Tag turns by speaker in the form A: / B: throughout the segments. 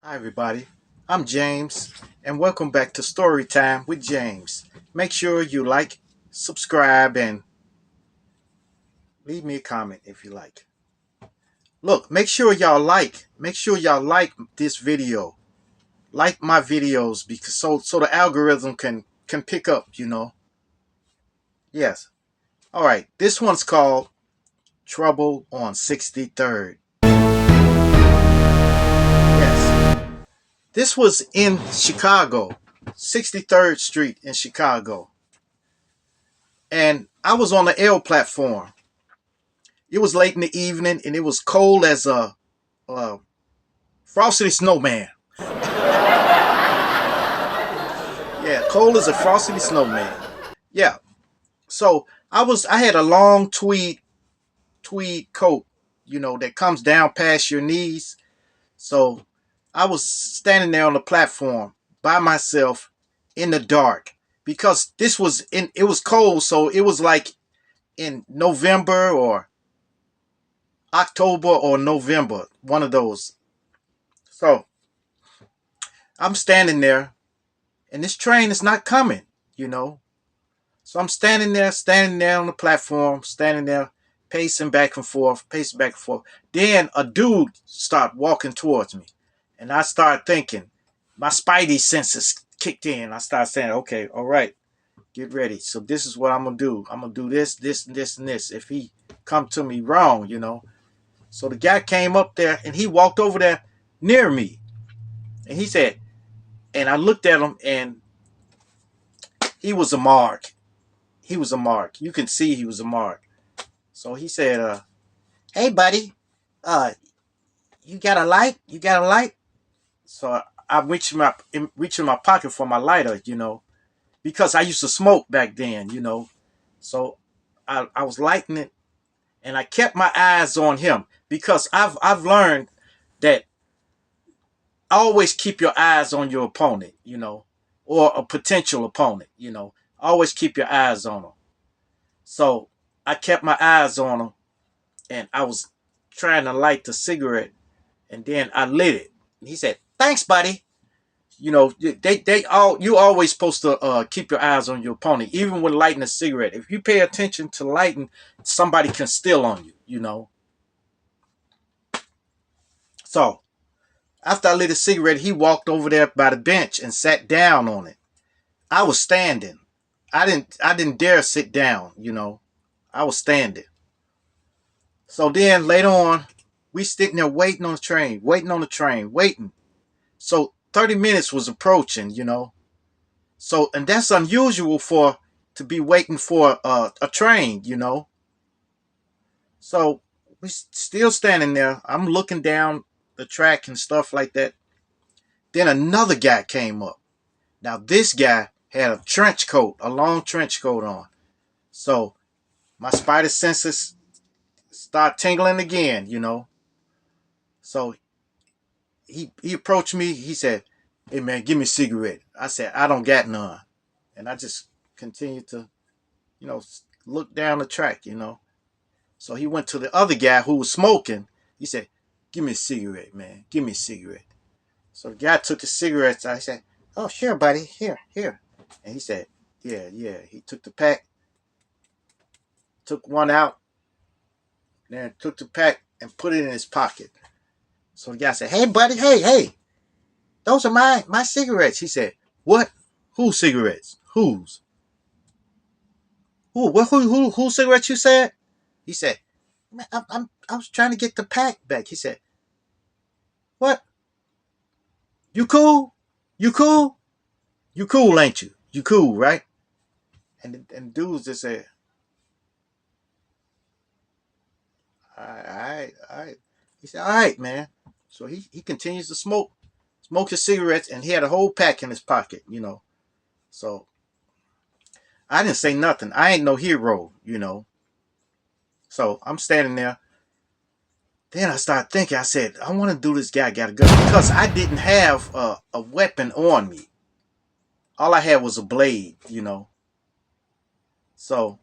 A: Hi, everybody. I'm James, and welcome back to Storytime with James. Make sure you like, subscribe, and leave me a comment if you like. Look, make sure y'all like this video, like my videos, because so the algorithm can pick up. Yes. All right. This one's called Trouble on 63rd. Yes. This was in Chicago, 63rd Street in Chicago. And I was on the L platform. It was late in the evening, and it was cold as a frosty snowman. Yeah, cold as a frosty snowman. Yeah. So I had a long tweed coat, that comes down past your knees. So I was standing there on the platform by myself in the dark because it was cold, so it was like in November or October or November, one of those. So I'm standing there, and this train is not coming, you know. So I'm standing there on the platform, standing there, pacing back and forth, pacing back and forth. Then a dude start walking towards me, and I start thinking, my spidey senses kicked in. I start saying, okay, all right, get ready. So this is what I'm gonna do. I'm gonna do this, this, and this, and this. If he come to me wrong. So the guy came up there, and he walked over there near me, and he said, and I looked at him, and he was a mark. He was a mark. You can see he was a mark. So he said, "Hey, buddy, uh, you got a light? You got a light?" So I reached in my pocket for my lighter, because I used to smoke back then. So I was lighting it, and I kept my eyes on him because I've learned that always keep your eyes on your opponent, or a potential opponent. Always keep your eyes on them. So I kept my eyes on him, and I was trying to light the cigarette, and then I lit it. And he said, "Thanks, buddy." They all you always supposed to keep your eyes on your opponent, even when lighting a cigarette. If you pay attention to lighting, somebody can steal on you. So after I lit a cigarette, he walked over there by the bench and sat down on it. I was standing. I didn't dare sit down. I was standing. So then later on, we sitting there waiting on the train, waiting on the train, waiting. So 30 minutes was approaching. So, and that's unusual for to be waiting for a train. So we still standing there. I'm looking down the track and stuff like that. Then another guy came up. Now this guy had a trench coat, a long trench coat on. So my spider senses start tingling again. So he approached me. He said, "Hey man, give me a cigarette." I said, "I don't got none," and I just continued to you know look down the track. So he went to the other guy who was smoking. He said, "Give me a cigarette, man. Give me a cigarette." So the guy took his cigarettes. I said, "Oh, sure, buddy. Here, here." And he said, "Yeah, yeah." He took the pack, took one out, then took the pack and put it in his pocket. So the guy said, "Hey, buddy. Hey, hey. Those are my cigarettes." He said, "What? Whose cigarettes? Whose? Who? What? Whose cigarettes you said?" He said, "Man, I was trying to get the pack back." He said, "What? You cool? You cool? You cool, ain't you? You cool, right?" And dudes just said, "All right, all right." He said, "All right, man." So he continues to smoke his cigarettes, and he had a whole pack in his pocket. So I didn't say nothing. I ain't no hero. So I'm standing there. Then I started thinking. I said, "I want to do this guy got a gun," because I didn't have a weapon on me. All I had was a blade. So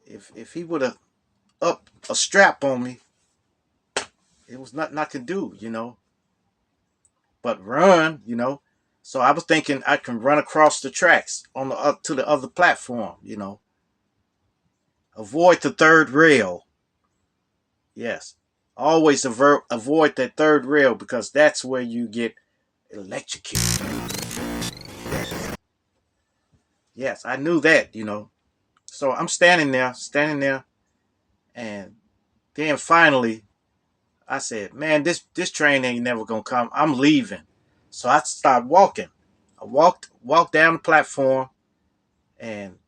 A: if he would have up a strap on me, it was nothing I could do. but run, So I was thinking I can run across the tracks on the up to the other platform, Avoid the third rail. Yes. Always avoid that third rail because that's where you get electrocuted. Yes, I knew that. So I'm standing there, and then finally I said, "Man, this train ain't never gonna come. I'm leaving." So I started walking. I walked down the platform and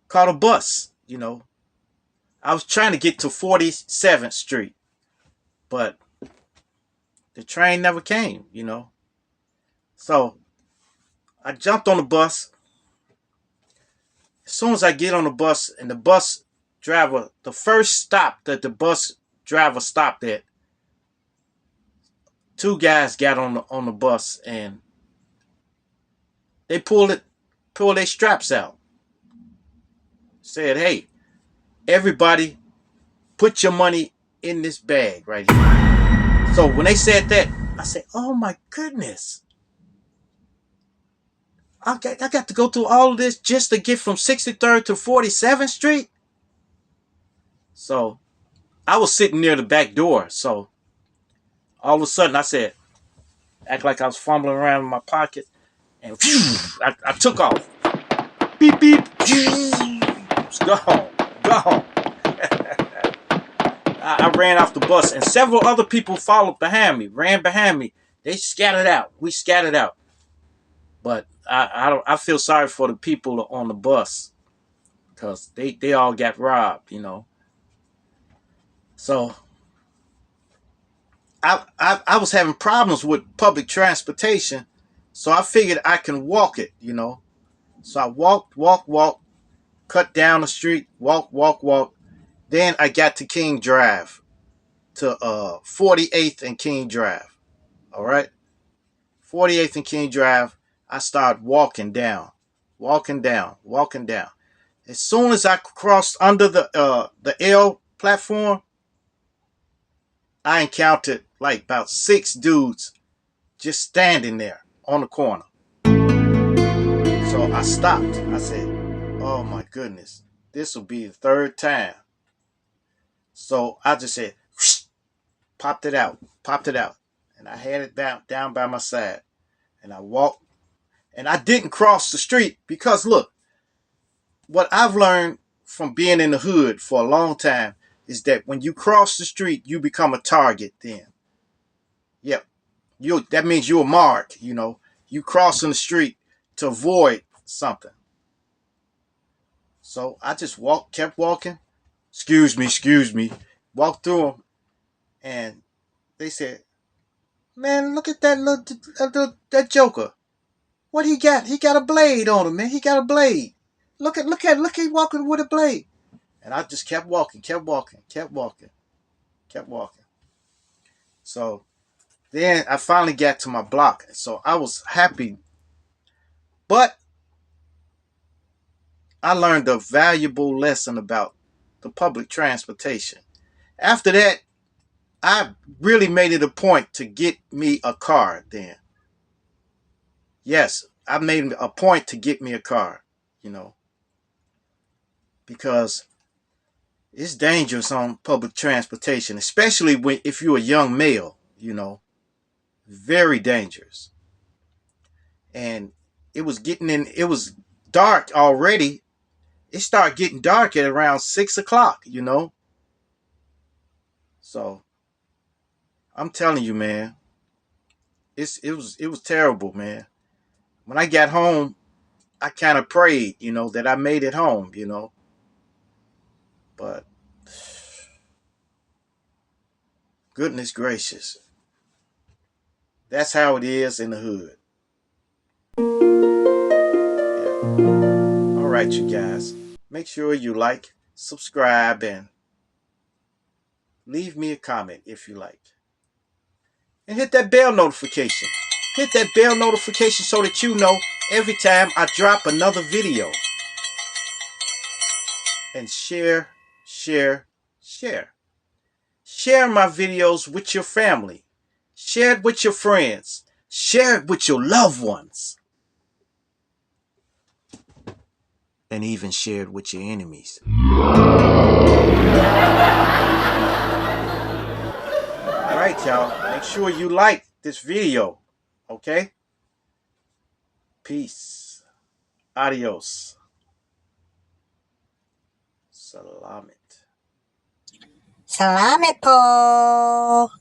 A: caught a bus. I was trying to get to 47th Street, but the train never came. So I jumped on the bus. As soon as I get on the bus and the bus driver, the first stop that the bus driver stopped at, two guys got on the bus and they pulled their straps out. Said, "Hey, everybody, put your money in this bag right here." So when they said that, I said, "Oh my goodness. I got to go through all of this just to get from 63rd to 47th Street?" So I was sitting near the back door. So all of a sudden I said, act like I was fumbling around in my pocket, and phew, I took off. Beep, beep, phew, gone, gone. I ran off the bus, and several other people followed behind me, ran behind me. They scattered out. We scattered out. But I feel sorry for the people on the bus because they all got robbed. So I was having problems with public transportation, so I figured I can walk it. So I walked, cut down the street, walk. Then I got to King Drive, to 48th and King Drive. All right, 48th and King Drive. I started walking down. As soon as I crossed under the L platform, I encountered like about six dudes just standing there on the corner. So I stopped. I said, "Oh my goodness, this will be the third time." So I just said, whoosh, popped it out, and I had it down by my side, and I walked, and I didn't cross the street because look, what I've learned from being in the hood for a long time is that when you cross the street, you become a target. Then, yep, that means you're a mark. You crossing the street to avoid something. So I just kept walking. Excuse me. Walked through them, and they said, "Man, look at that that Joker. What he got? He got a blade on him, man. He got a blade. Look, he walking with a blade." And I just kept walking, kept walking. So then I finally got to my block. So I was happy, but I learned a valuable lesson about the public transportation. After that, I really made it a point to get me a car then. Yes, I made a point to get me a car, you know, because it's dangerous on public transportation, especially if you're a young male. Very dangerous. And it was dark already. It started getting dark at around 6 o'clock. So I'm telling you, man, it was terrible, man. When I got home, I kind of prayed, that I made it home. But goodness gracious, that's how it is in the hood. Yeah. All right, you guys. Make sure you like, subscribe, and leave me a comment if you like. And hit that bell notification. Hit that bell notification so that you know every time I drop another video. And share, share, share. Share my videos with your family. Share it with your friends. Share it with your loved ones. And even share it with your enemies. All right, y'all. Make sure you like this video. Okay? Peace. Adios. Salamat.
B: Salamat po!